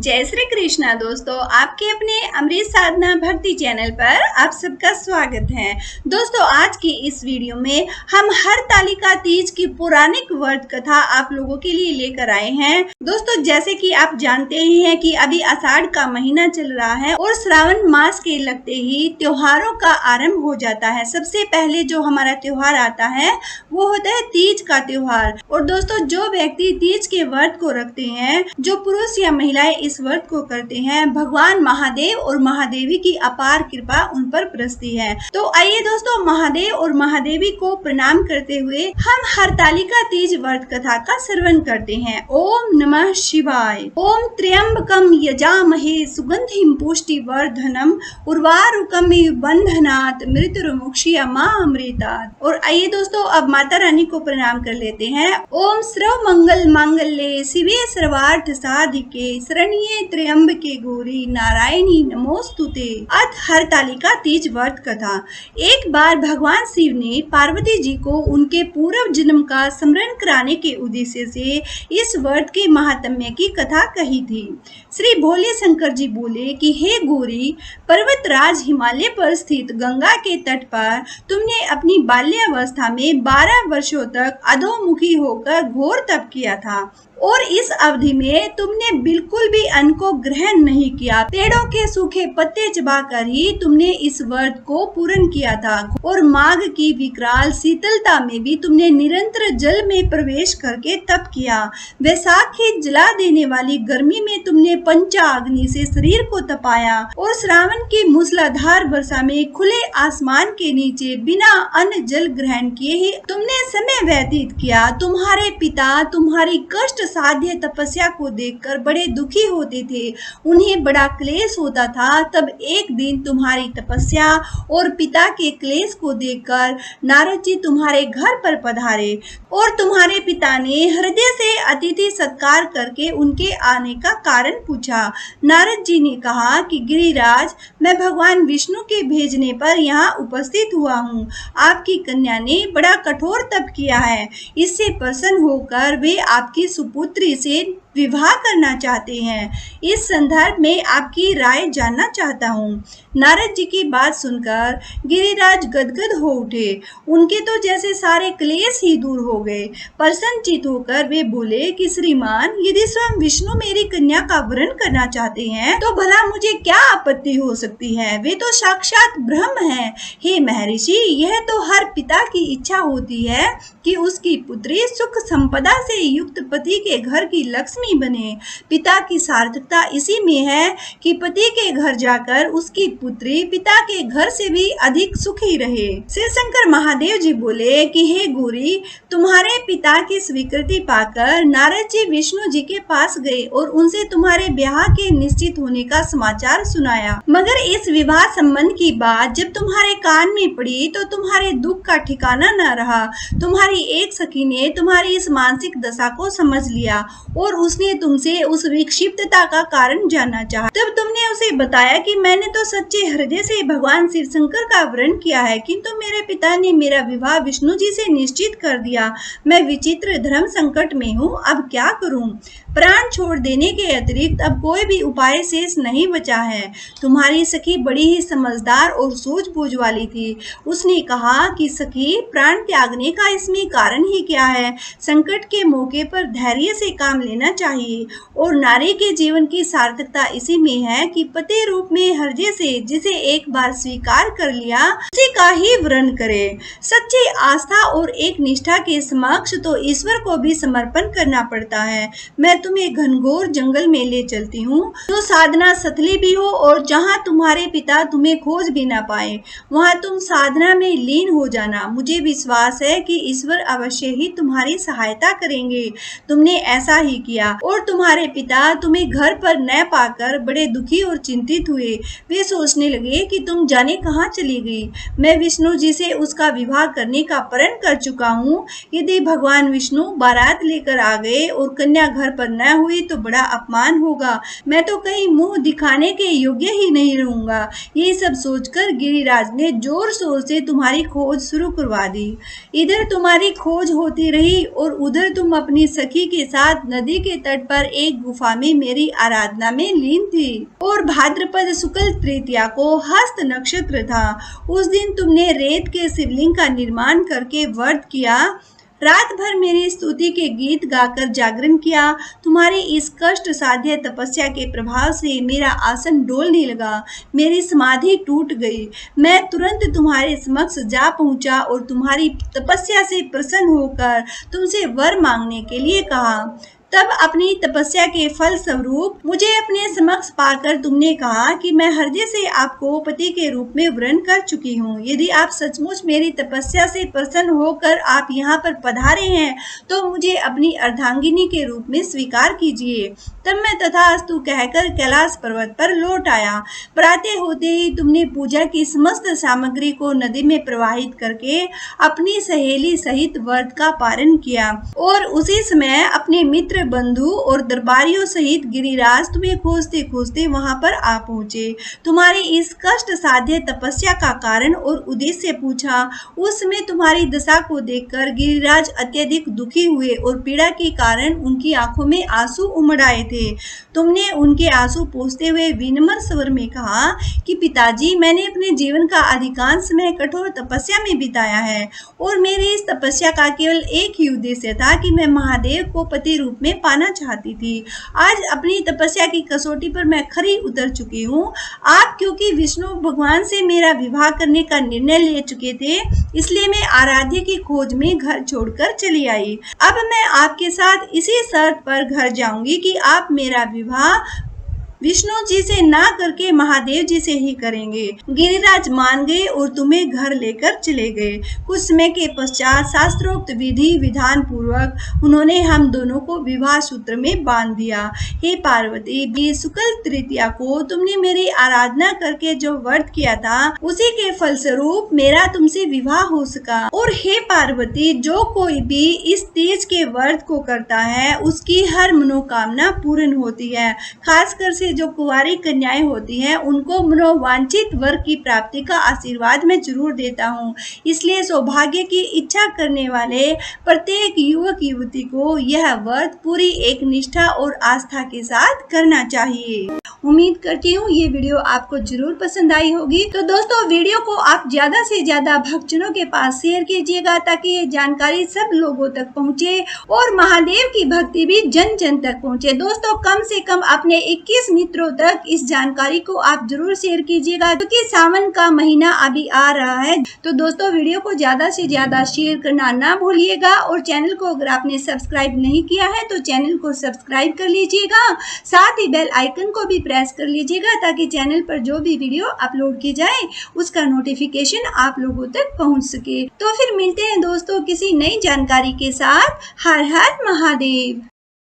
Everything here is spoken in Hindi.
जय श्री कृष्णा दोस्तों, आपके अपने अमृत साधना भक्ति चैनल पर आप सबका स्वागत है। दोस्तों, आज की इस वीडियो में हम हरतालिका तीज की पौराणिक व्रत कथा आप लोगों के लिए लेकर आए हैं। दोस्तों, जैसे कि आप जानते ही हैं कि अभी आषाढ़ का महीना चल रहा है और श्रावण मास के लगते ही त्योहारों का आरंभ हो जाता है। सबसे पहले जो हमारा त्योहार आता है वो होता है तीज का त्योहार। और दोस्तों, जो व्यक्ति तीज के व्रत को रखते हैं, जो पुरुष या महिलाएं इस व्रत को करते हैं, भगवान महादेव और महादेवी की अपार कृपा उन पर बरसती है। तो आइए दोस्तों, महादेव और महादेवी को प्रणाम करते हुए हम हरतालिका तीज व्रत कथा का श्रवण करते हैं। ओम नमः शिवाय। ओम त्र्यंबकम यजामहे सुगंधिम पुष्टिवर्धनम उर्वारुकमिव बंधनात् मृत्युर्मुक्षीयमामृतात्। और आइए दोस्तों, अब माता रानी को प्रणाम कर लेते हैं। ओम सर्व मंगल मांगल्ये शिवे सर्वार्थ साधिके शरण्ये त्र्यंबके गौरी नारायणी नमोस्तुते। अथ हरतालिका तीज व्रत कथा। एक बार भगवान शिव ने पार्वती जी को उनके पूर्व जन्म का स्मरण कराने के उद्देश्य से इस व्रत के महात्म्य की कथा कही थी। श्री भोले शंकर जी बोले कि हे गौरी, पर्वतराज हिमालय पर स्थित गंगा के तट पर तुमने अपनी बाल्यावस्था में 12 वर्षों तक अधोमुखी होकर घोर तप किया था और इस अवधि में तुमने बिल्कुल भी अन्न को ग्रहण नहीं किया। पेड़ों के सूखे पत्ते चबाकर ही तुमने इस व्रत को पूर्ण किया था और माघ की विकराल शीतलता में भी तुमने निरंतर जल में प्रवेश करके तप किया। वैशाख की जला देने वाली गर्मी में तुमने पंचाग्नि से शरीर को तपाया और श्रावण की मूसलाधार वर्षा में खुले आसमान के नीचे बिना अन्न जल ग्रहण किए ही तुमने समय व्यतीत किया। तुम्हारे पिता तुम्हारी कष्ट साध्य तपस्या को देखकर बड़े दुखी होते थे, उन्हें बड़ा क्लेश होता था। तब एक दिन तुम्हारी तपस्या और पिता के क्लेश को देखकर नारद जी तुम्हारे घर पर पधारे और तुम्हारे पिता ने हृदय से अतिथि सत्कार करके उनके आने का कारण पूछा। नारद जी ने कहा कि गिरिराज, मैं भगवान विष्णु के भेजने पर यहाँ उपस्थित हुआ हूँ। आपकी कन्या ने बड़ा कठोर तप किया है, इससे प्रसन्न होकर वे आपकी पुत्री से विवाह करना चाहते हैं। इस संदर्भ में आपकी राय जानना चाहता हूँ। नारद जी की बात सुनकर गिरिराज गदगद हो उठे। उनके तो जैसे सारे क्लेश ही दूर हो गए। प्रसन्नचित होकर वे बोले कि श्रीमान, यदि स्वयं विष्णु मेरी कन्या का वरण करना चाहते हैं तो भला मुझे क्या आपत्ति हो सकती है? वे तो साक्षात ब्रह्म हैं। हे महर्षि, यह तो हर पिता की इच्छा होती है कि उसकी पुत्री सुख संपदा से युक्त पति के घर की लक्ष्मी बने। पिता की सार्थकता इसी में है कि पति के घर जाकर उसकी पुत्री पिता के घर से भी अधिक सुखी रहे। श्री शंकर महादेव जी बोले कि हे गौरी, तुम्हारे पिता की स्वीकृति पाकर नारद जी विष्णु जी के पास गए और उनसे तुम्हारे ब्याह के निश्चित होने का समाचार सुनाया। मगर इस विवाह संबंध की बात जब तुम्हारे कान में पड़ी तो तुम्हारे दुख का ठिकाना न रहा। तुम्हारी एक सखी ने तुम्हारी इस मानसिक दशा को समझ लिया और उसने तुमसे उस विक्षिप्तता का कारण जानना चाहा। तब तुमने उसे बताया कि मैंने तो सच्चे हृदय से भगवान शिव शंकर का वरण किया है, किंतु मेरे पिता ने मेरा विवाह विष्णु जी से निश्चित कर दिया। मैं विचित्र धर्म संकट में हूँ, अब क्या करूँ? प्राण छोड़ देने के अतिरिक्त अब कोई भी उपाय शेष नहीं बचा है। तुम्हारी सखी बड़ी ही समझदार और सूझबूझ वाली थी। उसने कहा कि सखी, प्राण त्यागने का इसमें कारण ही क्या है? संकट के मौके पर धैर्य से काम लेना चाहिए और नारी के जीवन की सार्थकता इसी में है कि पति रूप में हृदय से जिसे एक बार स्वीकार कर लिया उसी का ही वरण करे। सच्ची आस्था और एक निष्ठा के समक्ष तो ईश्वर को भी समर्पण करना पड़ता है। मैं तुम्हें घनघोर जंगल में ले चलती हूँ, जो साधना सतली भी हो और जहाँ तुम्हारे पिता तुम्हें खोज भी ना पाए। वहाँ तुम साधना में लीन हो जाना। मुझे विश्वास है कि ईश्वर अवश्य ही तुम्हारी सहायता करेंगे। तुमने ऐसा ही किया और तुम्हारे पिता तुम्हें घर पर न पाकर बड़े दुखी और चिंतित हुए। वे सोचने लगे कि तुम जाने कहाँ चली गई। मैं विष्णु जी से उसका विवाह करने का प्रण कर चुका हूँ। यदि भगवान विष्णु बारात लेकर आ गए और कन्या घर पर न हुई तो बड़ा अपमान होगा। मैं तो कहीं मुंह दिखाने के योग्य ही नहीं रहूंगा। ये सब सोचकर गिरिराज ने जोर शोर से तुम्हारी खोज शुरू करवा दी। इधर तुम्हारी खोज होती रही और उधर तुम अपनी सखी के साथ नदी के तट पर एक गुफा में मेरी आराधना में लीन थी। और भाद्रपद शुक्ल तृतीया को हस्त नक्षत्र था। उस दिन तुमने रेत के शिवलिंग का निर्माण करके व्रत किया, रात भर मेरी स्तुति के गीत गाकर जागरण किया। तुम्हारी इस कष्ट साध्य तपस्या के प्रभाव से मेरा आसन डोलने लगा, मेरी समाधि टूट गई। मैं तुरंत तुम्हारे समक्ष जा पहुंचा और तुम्हारी तपस्या से प्रसन्न होकर तुमसे वर मांगने के लिए कहा। तब अपनी तपस्या के फल स्वरूप मुझे अपने समक्ष पाकर तुमने कहा कि मैं हृदय से आपको पति के रूप में वरण कर चुकी हूँ। यदि आप सचमुच मेरी तपस्या से प्रसन्न होकर आप यहाँ पर पधारे हैं तो मुझे अपनी अर्धांगिनी के रूप में स्वीकार कीजिए। तब मैं तथास्तु कहकर कैलाश पर्वत पर लौट आया। प्रातः होते ही तुमने पूजा की समस्त सामग्री को नदी में प्रवाहित करके अपनी सहेली सहित व्रत का पारण किया और उसी समय अपने मित्र बंधु और दरबारियों सहित गिरिराज तुम्हें खोजते खोजते वहां पर आ पहुंचे। तुम्हारी इस कष्ट साध्य तपस्या का कारण और उद्देश्य पूछा। उस समय तुम्हारी दशा को देखकर गिरिराज अत्यधिक दुखी हुए और पीड़ा के कारण उनकी आंखों में आंसू उमड़ आए थे। तुमने उनके आंसू पोंछते हुए विनम्र स्वर में कहा कि पिताजी, मैंने अपने जीवन का अधिकांश समय कठोर तपस्या में बिताया है और मेरी इस तपस्या का केवल एक ही उद्देश्य था कि मैं महादेव को पति रूप में पाना चाहती थी। आज अपनी तपस्या की कसौटी पर मैं खरी उतर चुकी हूँ। आप क्योंकि विष्णु भगवान से मेरा विवाह करने का निर्णय ले चुके थे, इसलिए मैं आराध्य की खोज में घर छोड़कर चली आई। अब मैं आपके साथ इसी शर्त पर घर जाऊंगी कि आप मेरा विवाह विष्णु जी से ना करके महादेव जी से ही करेंगे। गिरिराज मान गए और तुम्हें घर लेकर चले गए। कुछ समय के पश्चात शास्त्रोक्त विधि विधान पूर्वक उन्होंने हम दोनों को विवाह सूत्र में बांध दिया। हे पार्वती, भी शुक्ल तृतीया को तुमने मेरी आराधना करके जो व्रत किया था उसी के फलस्वरूप मेरा तुमसे विवाह हो सका। और हे पार्वती, जो कोई भी इस तीज के व्रत को करता है उसकी हर मनोकामना पूर्ण होती है। खासकर से जो कुंवारी कन्याएं होती हैं उनको मनोवांछित वर की प्राप्ति का आशीर्वाद मैं जरूर देता हूँ। इसलिए सौभाग्य की इच्छा करने वाले प्रत्येक युवक युवती को यह व्रत पूरी एक निष्ठा और आस्था के साथ करना चाहिए। उम्मीद करती हूँ ये वीडियो आपको जरूर पसंद आई होगी। तो दोस्तों, वीडियो को आप ज्यादा से ज्यादा भक्तजनों के पास शेयर कीजिएगा ताकि ये जानकारी सब लोगों तक पहुँचे और महादेव की भक्ति भी जन जन तक पहुँचे। दोस्तों, कम से कम अपने 21 मित्रों तक इस जानकारी को आप जरूर शेयर कीजिएगा क्योंकि सावन का महीना अभी आ रहा है। तो दोस्तों, वीडियो को ज्यादा से ज्यादा शेयर करना ना भूलिएगा और चैनल को अगर आपने सब्सक्राइब नहीं किया है तो चैनल को सब्सक्राइब कर लीजिएगा। साथ ही बेल आइकन को भी प्रेस कर लीजिएगा ताकि चैनल पर जो भी वीडियो अपलोड की जाए उसका नोटिफिकेशन आप लोगों तक पहुंच सके। तो फिर मिलते हैं दोस्तों किसी नई जानकारी के साथ। हर हर महादेव।